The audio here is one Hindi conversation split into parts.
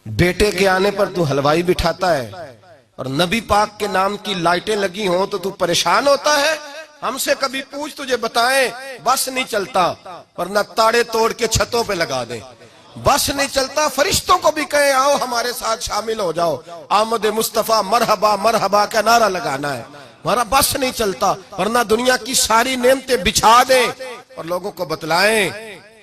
बेटे के आने पर तू हलवाई बिठाता है और नबी पाक के नाम की लाइटें लगी हों तो तू परेशान होता है। हमसे कभी पूछ, तुझे बताएं बस नहीं चलता, वरना ताड़े तोड़ के छतों पे लगा दे। बस नहीं चलता, फरिश्तों को भी कहें आओ हमारे साथ शामिल हो जाओ, आमद मुस्तफा मरहबा मरहबा का नारा लगाना है। हमारा बस नहीं चलता, वरना दुनिया की सारी नेमतें बिछा दे और लोगों को बतलाएं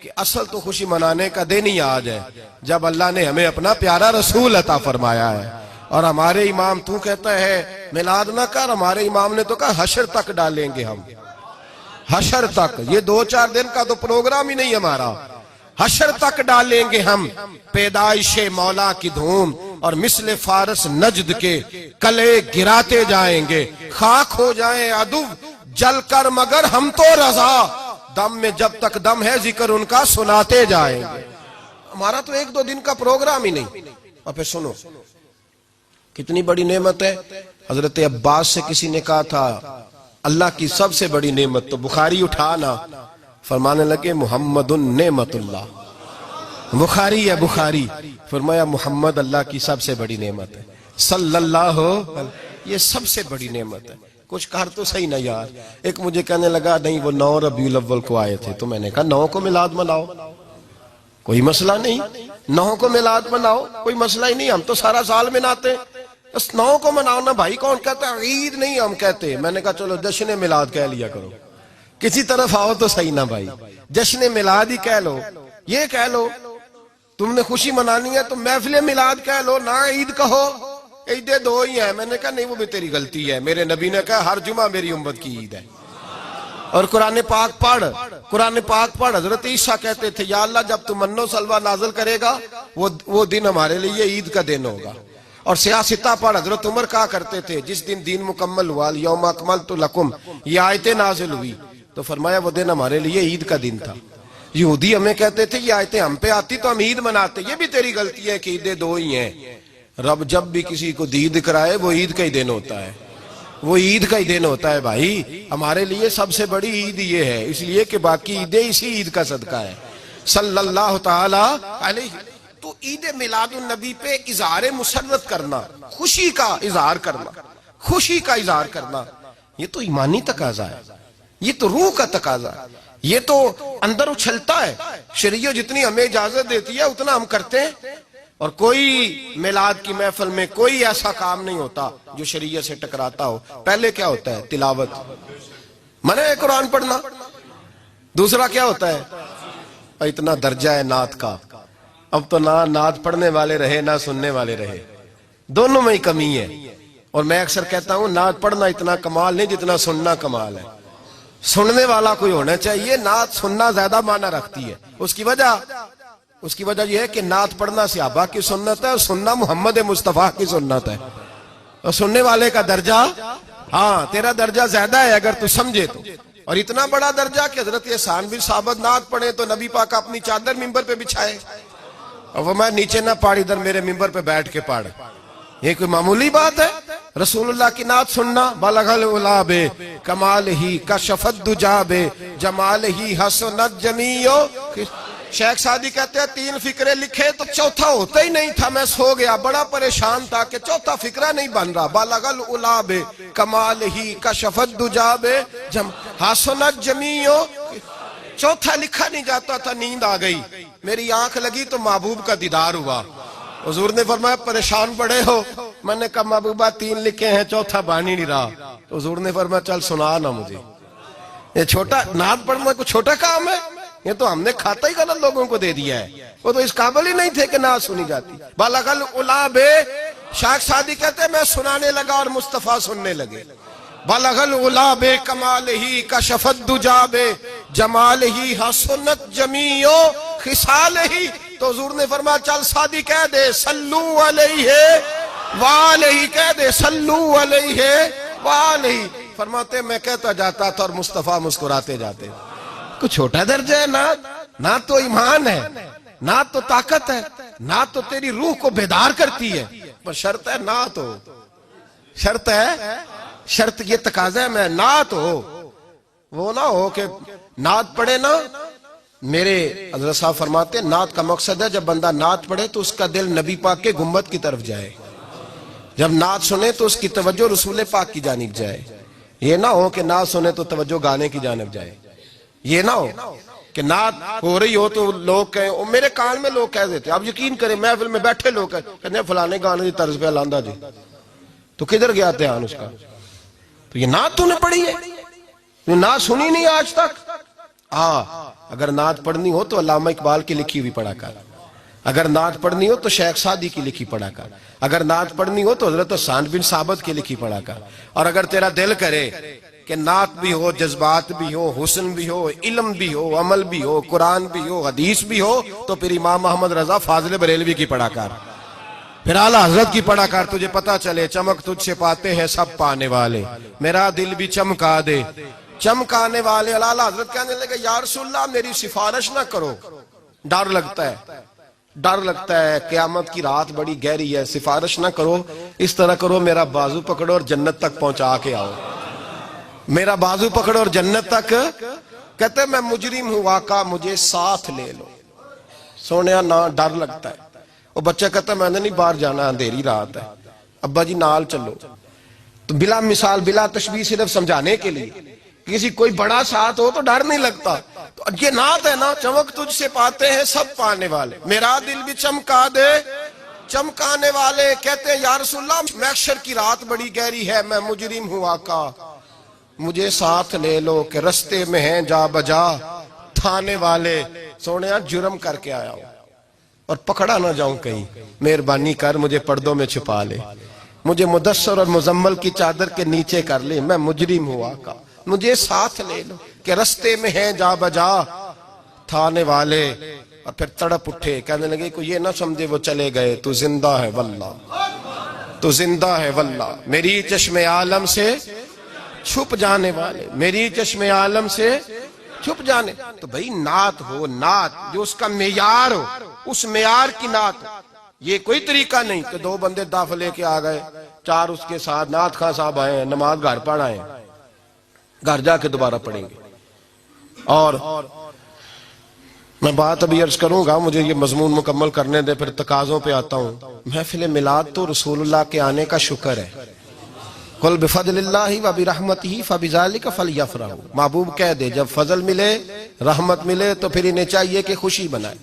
कि असल तो खुशी मनाने का दिन ही आज है जब अल्लाह ने हमें अपना प्यारा रसूल अता फरमाया है। और हमारे इमाम, तू कहता है मिलाद ना कर, हमारे इमाम ने तो कहा हशर तक डालेंगे हम, हशर तक। ये 2-4 दिन का तो प्रोग्राम ही नहीं हमारा, हशर तक डालेंगे हम पैदाइशे मौला की धूम और मिसले फारस नजद के कले गिराते जाएंगे। खाक हो जाए अदु जलकर मगर हम तो रजा, दम में जब तक दम है जिक्र उनका सुनाते जाएंगे। हमारा तो 1-2 दिन का प्रोग्राम ही नहीं। और फिर सुनो कितनी बड़ी नेमत है। हजरत अब्बास से किसी ने कहा था अल्लाह की सबसे बड़ी नेमत, तो बुखारी उठाना, फरमाने लगे मुहम्मदुन नेमतुल्लाह। बुखारी है बुखारी, फरमाया मुहम्मद अल्लाह की सबसे बड़ी नेमत है, सल्लल्लाहु, ये सबसे बड़ी नेमत है। कुछ कर तो सही ना यार। एक मुझे कहने लगा नहीं वो 9 रबीउल अव्वल को आए थे, तो मैंने कहा 9 को मिलाद मनाओ, कोई मसला नहीं, 9 को मिलाद मनाओ, कोई मसला ही नहीं, हम तो सारा साल मनाते, बस 9 को मनाओ ना भाई। कौन कहता है ईद नहीं हम कहते। मैंने कहा चलो जश्न मिलाद कह लिया करो, किसी तरफ आओ तो सही ना भाई, जश्न मिलाद ही कह लो। ये कह लो तुमने खुशी मनानी है तो महफिल मिलाद कह लो ना, ईद कहो, ईदे 2 ही है। मैंने कहा नहीं वो भी तेरी गलती है, मेरे नबी ने कहा हर जुमा मेरी उम्मत की ईद है। और कुरान पाक पढ़, कुरान पाक पढ़। हजरत ईसा कहते थे या अल्लाह जब तू मन्नो सलवा नाजिल करेगा वो दिन हमारे लिए ईद का दिन होगा। और सियासता पढ़, हजरत उमर कहा करते थे जिस दिन दीन मुकम्मल हुआ यौम अकमलतु लकुम, ये आयतें नाजिल हुई तो फरमाया वो दिन हमारे लिए ईद का दिन था। यहूदी हमें कहते थे ये आयतें हम पे आती तो हम ईद मनाते, ये भी तेरी गलती है कि ईदें 2 ही हैं। रब जब भी किसी को दीद कराए वो ईद का ही दिन होता है, वो ईद का ही दिन होता है भाई। हमारे लिए सबसे बड़ी ईद ये है, इसलिए कि बाकी ईदें इसी ईद का सदका है सल्लल्लाहु ताला अलैहि। तो ईद मिलादुन नबी पे इजहार मुसर्रत करना, खुशी का इजहार करना, खुशी का इजहार करना, ये तो ईमानी तकाजा है, ये तो रूह का तकाजा है, ये तो अंदर उछलता है। शरीयत जितनी हमें इजाजत देती है उतना हम करते हैं। और कोई मिलाद की महफिल में कोई ऐसा काम नहीं होता जो शरीयत से टकराता हो। पहले क्या होता है तिलावत, मने है कुरान पढ़ना, दूसरा क्या होता है इतना दर्जा है नात का। अब तो ना नात पढ़ने वाले रहे ना सुनने वाले रहे, दोनों में ही कमी है। और मैं अक्सर कहता हूं नात पढ़ना इतना कमाल नहीं जितना सुनना कमाल है। सुनने वाला कोई होना चाहिए, नात सुनना ज्यादा माना रखती है। उसकी वजह यह है कि नात पढ़ना सहाबा की सुन्नत है और सुनना मोहम्मद मुस्तफा की सुन्नत है। और सुनने वाले का दर्जा, हाँ तेरा दर्जा ज्यादा है अगर तू समझे तो। और इतना बड़ा दर्जा कि हजरत एहसान बिन साबित नात पढ़े तो नबी पाक अपनी चादर मिंबर पे बिछाए और वो मैं नीचे ना पढ़, इधर मेरे मिंबर पे बैठ के पढ़। ये कोई मामूली बात है? रसूलुल्लाह की नात सुनना, बलगल उलाबे कमाल ही कशफत दुजाबे जमाल ही हसनत जमीयो। शेख सादी कहते हैं 3 फिक्रे लिखे तो चौथा होता ही नहीं था, मैं सो गया, बड़ा परेशान था कि चौथा फिक्रा नहीं बन रहा। बलगल उलाबे कमाल ही कशफत दुजाबे हसनत जमीयो, चौथा लिखा नहीं जाता था। नींद आ गई, मेरी आंख लगी तो महबूब का दीदार हुआ। हुजूर ने फरमाया परेशान पड़े हो? मैंने कहा महबूबा 3 लिखे हैं, चौथा बन ही नहीं रहा। तो हुजूर ने फरमाया चल सुना ना मुझे, ये छोटा नात पढ़ना कोई छोटा काम है? ये तो हमने खाता ही गलत लोगों को दे दिया है, वो तो इस काबिल ही नहीं थे कि नात सुनी जाती। बलगल उलाबे, शेख सादी कहते मैं सुनाने लगा और मुस्तफा सुनने लगे। बलगल उलाबे कमाल ही कशफत दुजाबे जमाल ही हसनत जमीयो खिसाल ही। तो हुजूर ने फरमाया चल सादी कह दे सल्लू अलैहि वालैहि, कह दे सल्लू अलैहि वालैहि। फरमाते मैं कहता जाता था और मुस्तफा मुस्कुराते जाते। कुछ छोटा दर्जा है ना तो ईमान है, ना तो ताकत है, ना तो तेरी रूह को बेदार करती है, पर शर्त है ना तो, शर्त है, शर्त ये तकाजा है मैं नात हो, वो ना हो कि नात पढ़े ना मेरे हज़रत साहब फरमाते हैं नात का मकसद है जब बंदा नात पढ़े तो उसका दिल नबी पाक के गुम्बद की तरफ जाए, जब नात सुने तो उसकी तवज्जो रसूल पाक की जानिब जाए। ये ना हो कि नात सुने तो तवज्जो गाने की जानिब जाए। ये ना हो कि नात हो रही हो तो लोग कहें, और मेरे कान में लोग कह देते, आप यकीन करें महफिल में बैठे लोग कहते फलाने गाने की तर्ज पे लांदा जी, तो किधर गया ध्यान उसका? तो ये नात तूने पढ़ी है, तू नात सुनी नहीं आज तक। अगर नात पढ़नी हो तो अल्लामा इकबाल की लिखी हुई पढ़ा कर, अगर नात पढ़नी हो तो शेख सादी की लिखी पढ़ा कर, अगर नात पढ़नी हो तो हजरत हसन बिन साबित की लिखी पढ़ा कर। और अगर तेरा दिल करे कि नात भी हो, जज्बात भी हो, हुस्न भी हो, इल्म भी हो, अमल भी हो, कुरान भी हो, हदीस भी हो, तो फिर इमाम मोहम्मद रजा फाजिल बरेलवी की पढ़ा कर, फिर आला हजरत की पढ़ा कर। तुझे पता चले चमक तुझसे पाते हैं सब पाने वाले, मेरा दिल भी चमका दे चमकाने वाले। आला हजरत कहने लगे या रसूलल्लाह मेरी सिफारिश ना करो, डर लगता है, डर लगता है, क़यामत की रात बड़ी गहरी है, सिफारिश ना करो, इस तरह करो मेरा बाजू पकड़ो और जन्नत तक पहुंचा के आओ, मेरा बाजू पकड़ो और जन्नत तक। कहते मैं मुजरिम हूं आका मुझे साथ ले लो। सोनिया ना डर लगता है। वो बच्चा कहता मैंने नहीं बाहर जाना, अंधेरी रात है, अब्बा जी नाल चलो। तो बिला मिसाल बिला तशबीह सिर्फ समझाने के लिए, किसी कोई बड़ा साथ हो तो डर नहीं लगता। तो ये नात है ना, चमक तुझसे पाते हैं सब पाने वाले, मेरा दिल भी चमका दे चमकाने वाले। कहते हैं या रसूलल्लाह महशर की रात बड़ी गहरी है, मैं मुजरिम हूं आका मुझे साथ ले लो कि रस्ते में हैं जा बजा थाने वाले। सोने जुर्म करके आया हूं और पकड़ा ना जाऊं कहीं, मेहरबानी कर मुझे पर्दों में छुपा ले, मुझे मुदस्सर और मुजम्मल की चादर के नीचे कर ले, मैं मुजरिम हूं आका मुझे साथ ले लो कि रस्ते में हैं जा बजा थाने वाले। और फिर तड़प उठे, कहने लगे कोई ये ना समझे वो चले गए, तू जिंदा है वल्लाह, तू जिंदा है वल्लाह, मेरी चश्मे आलम से छुप जाने वाले, मेरी चश्मे आलम से छुप जाने। तो भाई नात हो, नात जो उसका मेयार हो, उस मेयार की नात हो। ये कोई तरीका नहीं कि दो बंदे दाफ लेके आ गए, चार उसके साथ नात खां साहब आए, नमाज घर पढ़ आए, घर जाके दोबारा पढ़ेंगे। और मैं बात अभी अर्ज करूंगा, मुझे ये मजमून मुकम्मल करने दे, फिर तकाजों पे आता हूँ। महफिल मिलाद तो रसूलुल्लाह के आने का शुक्र है। कुल बिफज़लिल्लाहि व बिरहमतिही फबिज़ालिका फलयफ़रहू। महबूब कह दे जब फजल मिले, रहमत मिले तो फिर इन्हें चाहिए कि खुशी बनाए।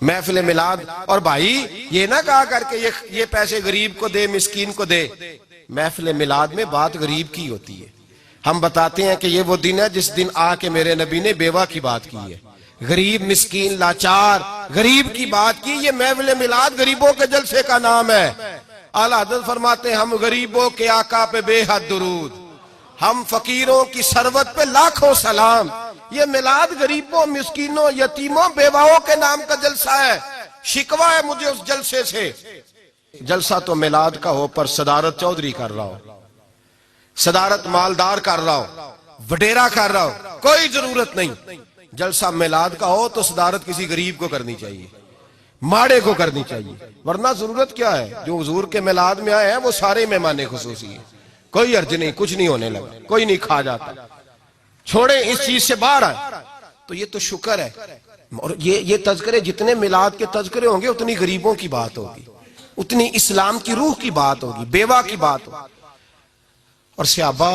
महफिल मिलाद, और भाई ये ना कहा करके ये पैसे गरीब को दे, मिस्कीन को दे। महफिल मिलाद में बात गरीब की होती है। हम बताते हैं कि ये वो दिन है जिस दिन आके मेरे नबी ने बेवा की बात की है, गरीब मिस्कीन लाचार गरीब की बात की। ये महफिल मिलाद गरीबों के जलसे का नाम है। आला हज़रत फरमाते हैं हम गरीबों के आका पे बेहद दुरूद, हम फकीरों की सरवत पे लाखों सलाम। ये मिलाद गरीबों मिस्कीनों यतीमों बेवाओं के नाम का जलसा है। शिकवा है मुझे उस जलसे से। जलसा तो मिलाद का हो पर सदारत चौधरी कर रहा हो, सदारत मालदार कर रहा हो, वडेरा कर रहा हो, कोई जरूरत नहीं। जलसा मिलाद का हो तो सदारत किसी गरीब को करनी चाहिए, माड़े को करनी चाहिए, वरना जरूरत क्या है। जो हुजूर के मिलाद में आए हैं वो सारे मेहमान खुसूसी है, कोई अर्ज नहीं, कुछ नहीं होने लगा, कोई नहीं खा जाता। छोड़े इस चीज से बाहर आए तो ये तो शुक्र है। और ये तज़किरे जितने मिलाद के तज़किरे होंगे उतनी गरीबों की बात होगी, उतनी इस्लाम की रूह की बात होगी, बेवा की बात होगी। और सहाबा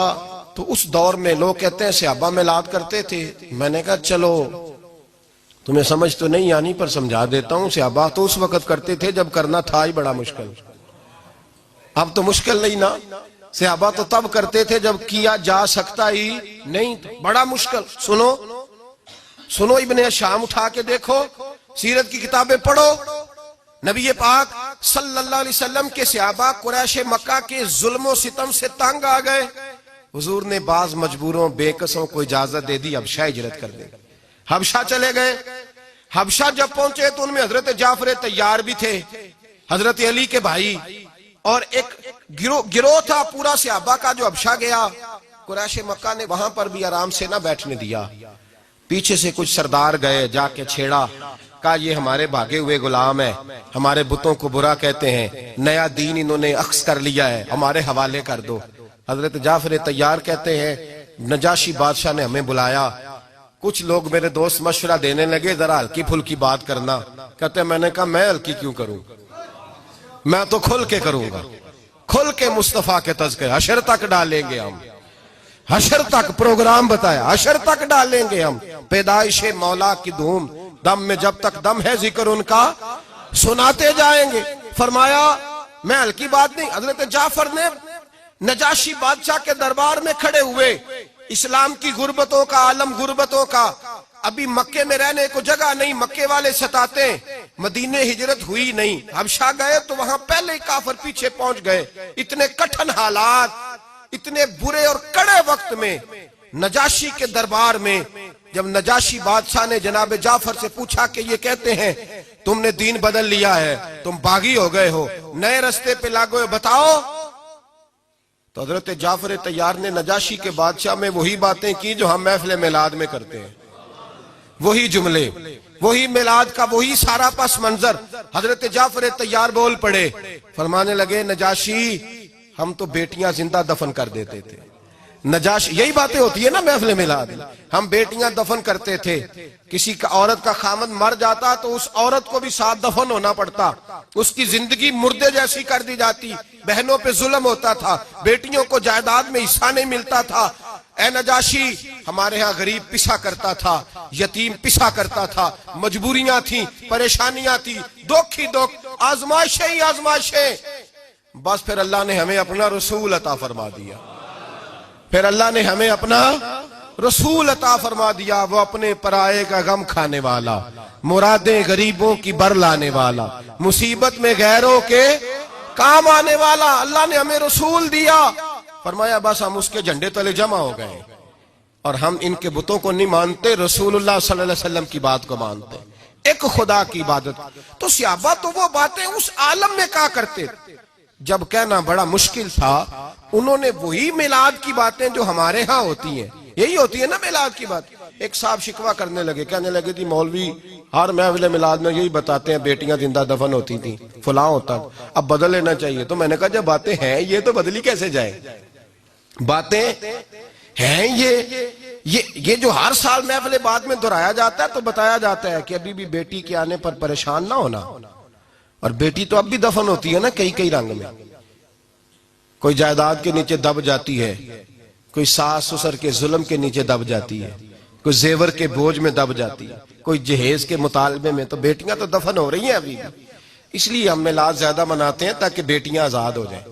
तो उस दौर में लोग कहते हैं सहाबा मिलाद करते थे। मैंने कहा चलो तुम्हें समझ तो नहीं आनी पर समझा देता हूं। सहाबा तो उस वक्त करते थे जब करना था ही बड़ा मुश्किल, अब तो मुश्किल नहीं ना। सहाबा तो तब करते थे जब किया जा सकता ही नहीं, बड़ा मुश्किल। सुनो सुनो, इब्ने शाम उठा के देखो, सीरत की किताबें पढ़ो। नबी पाक सल्लल्लाहु अलैहि वसल्लम के सहाबा कुरैश मक्का के जुल्म और सितम से तंग आ गए। हुजूर ने बाज मजबूरों बेकसों को इजाजत दे दी हबशा हिजरत कर दे। हबशा चले गए। हबशा जब पहुंचे तो उनमें हजरत जाफर तैयार भी थे, हजरत अली के भाई, और एक गिरोह था पूरा सहाबा का जो हबशा गया। कुरैश मक्का ने वहां पर भी आराम से ना बैठने दिया। पीछे से कुछ सरदार गए, जाके छेड़ा, कहा ये हमारे भागे हुए गुलाम है, हमारे बुतों को बुरा कहते हैं, नया दीन इन्होंने अक्स कर लिया है, हमारे हवाले कर दो। हजरत जाफर तैयार कहते हैं नजाशी बादशाह ने हमें बुलाया कुछ लोग मेरे दोस्त मशवरा देने लगे जरा हल्की फुल्की बात करना। कहते मैंने कहा मैं हल्की क्यों करूं, मैं तो खुल के करूंगा, खुल के मुस्तफा के तज़किरे हशर तक डालेंगे हम, हशर तक प्रोग्राम बताया, हशर तक डालेंगे हम। पैदाइशे मौला की धूम, दम में जब तक दम है जिक्र उनका सुनाते जाएंगे। फरमाया मैं हल्की बात नहीं। हजरत जाफर ने नजाशी बादशाह के दरबार में खड़े हुए, इस्लाम की गुर्बतों का आलम, गुर्बतों का, अभी मक्के में रहने को जगह नहीं, मक्के वाले सताते, मदीने हिजरत हुई नहीं, हबशा गए तो वहां पहले ही काफिर पीछे पहुंच गए। इतने कठिन हालात, इतने बुरे और कड़े वक्त में नजाशी के दरबार में जब नजाशी बादशाह ने जनाब जाफर से पूछा कि ये कहते हैं तुमने दीन बदल लिया है, तुम बागी हो गए हो, नए रास्ते पे लागो हो, बताओ। तो हजरत जाफर तैयार ने नजाशी के बादशाह में वही बातें की जो हम महफिल मिलाद में करते हैं, वही जुमले, वही मिलाद का वही सारा पस मंजर। हजरत जाफर तैयार बोल पड़े, फरमाने लगे नजाशी हम तो बेटियां जिंदा दफन कर देते थे। नजाशी, यही बातें होती है ना महफिल मिलाद, हम बेटियां दफन करते थे, किसी का औरत का खामद मर जाता तो उस औरत को भी साथ दफन होना पड़ता, उसकी जिंदगी मुर्दे जैसी कर दी जाती, बहनों पे जुल्म होता था, बेटियों को जायदाद में हिस्सा नहीं मिलता था। ए नजाशी हमारे यहाँ गरीब पिसा करता था, यतीम पिसा करता था, मजबूरियां थी, परेशानियां थी, दुख ही दुख, आजमाइशें ही आजमाइशें। बस फिर अल्लाह ने हमें अपना रसूल अता फरमा दिया, फिर अल्लाह ने हमें अपना रसूल अता फरमा दिया, वो अपने पराये का गम खाने वाला, मुरादें गरीबों की बर लाने वाला, मुसीबत में गैरों के काम आने वाला। अल्लाह ने हमें रसूल दिया, फरमाया बस हम उसके झंडे तले जमा हो गए और हम इनके बुतों को नहीं मानते, रसूलुल्लाह सल्लल्लाहु अलैहि वसल्लम की बात को मानते, एक खुदा की इबादत। तो सहाबा तो वो बातें उस आलम में क्या करते जब कहना बड़ा मुश्किल था, उन्होंने वही मिलाद की बातें जो हमारे यहाँ होती हैं, यही होती है ना मिलाद की बात। एक साहब शिकवा करने लगे, कहने लगे थी मौलवी हर महफिल मिलाद में यही बताते हैं बेटियां जिंदा दफन होती थी, फलां होता, अब बदल लेना चाहिए। तो मैंने कहा जब बातें हैं ये तो बदली कैसे जाए, बातें हैं ये जो हर साल महफिल बाद में दोहराया जाता है तो बताया जाता है कि अभी भी बेटी के आने पर परेशान ना होना। और बेटी तो अब भी दफन होती है ना कई कई रंग में, कोई जायदाद के नीचे दब जाती है, कोई सास ससुर के जुल्म के नीचे दब जाती है, कोई जेवर के बोझ में दब जाती है, कोई जहेज के मुतालबे में। तो बेटियां तो दफन हो रही हैं अभी भी, इसलिए हम मिलाद ज्यादा मनाते हैं ताकि बेटियां आजाद हो जाएं।